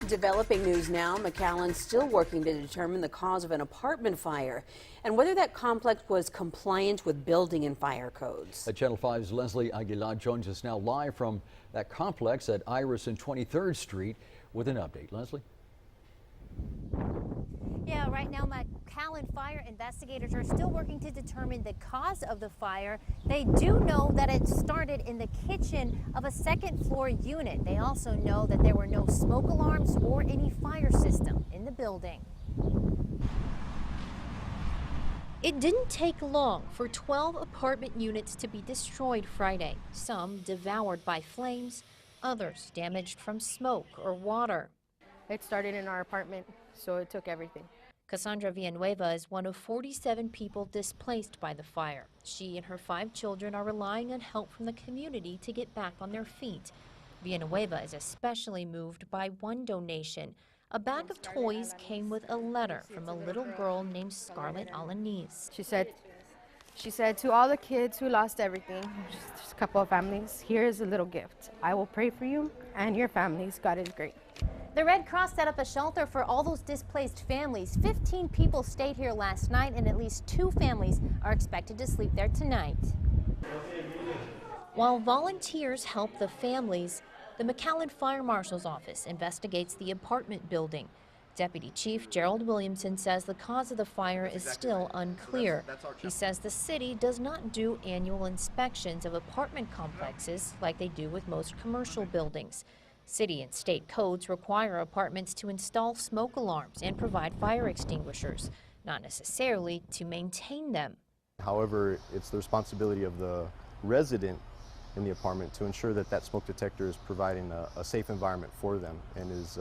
Developing news now, McAllen still working to determine the cause of an apartment fire and whether that complex was compliant with building and fire codes. Channel 5's Leslie Aguilar joins us now live from that complex at Iris and 23rd Street with an update. Leslie? Yeah, right now McAllen fire investigators are still working to determine the cause of the fire. They do know that it started in the kitchen of a second floor unit. They also know that there were no smoke alarms or any fire system in the building. It didn't take long for 12 apartment units to be destroyed Friday, some devoured by flames, others damaged from smoke or water. It started in our apartment, so it took everything. Cassandra Villanueva is one of 47 people displaced by the fire. She and her 5 children are relying on help from the community to get back on their feet. Villanueva is especially moved by one donation. A bag of toys came with a letter from a little girl named Scarlett Alaniz. She said to all the kids who lost everything, just a couple of families, here is a little gift. I will pray for you and your families. God is great. The Red Cross set up a shelter for all those displaced families. 15 people stayed here last night, and at least 2 families are expected to sleep there tonight. While volunteers help the families, the McAllen Fire Marshal's Office investigates the apartment building. Deputy Chief Gerald Williamson says the cause of the fire is still unclear. He says the city does not do annual inspections of apartment complexes like they do with most commercial buildings. City and state codes require apartments to install smoke alarms and provide fire extinguishers, not necessarily to maintain them. However, it's the responsibility of the resident in the apartment to ensure that that smoke detector is providing a safe environment for them and is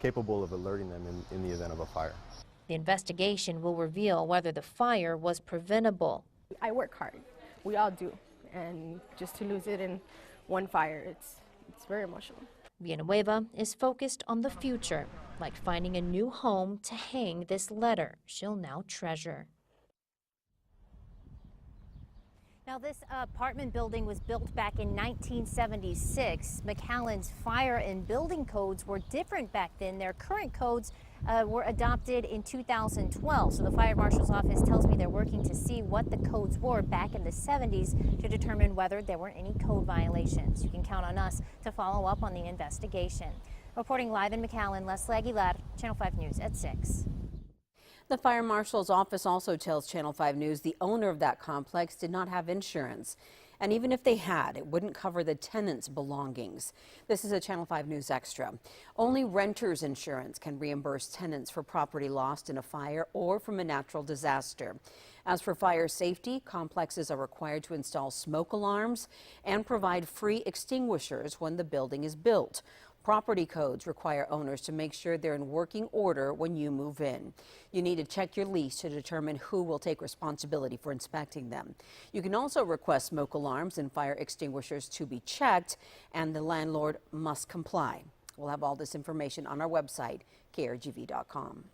capable of alerting them in the event of a fire. The investigation will reveal whether the fire was preventable. I work hard. We all do. And just to lose it in one fire, it's very emotional. Villanueva is focused on the future, like finding a new home to hang this letter she'll now treasure. Now, this apartment building was built back in 1976. McAllen's fire and building codes were different back then. Their current codes were adopted in 2012. So the Fire Marshal's Office tells me they're working to see what the codes were back in the 70s to determine whether there were any code violations. You can count on us to follow up on the investigation. Reporting live in McAllen, Leslie Aguilar, Channel 5 News at 6. The Fire Marshal's Office also tells Channel 5 News the owner of that complex did not have insurance. And even if they had, it wouldn't cover the tenants' belongings. This is a Channel 5 News Extra. Only renters' insurance can reimburse tenants for property lost in a fire or from a natural disaster. As for fire safety, complexes are required to install smoke alarms and provide free extinguishers when the building is built. Property codes require owners to make sure they're in working order when you move in. You need to check your lease to determine who will take responsibility for inspecting them. You can also request smoke alarms and fire extinguishers to be checked, and the landlord must comply. We'll have all this information on our website, krgv.com.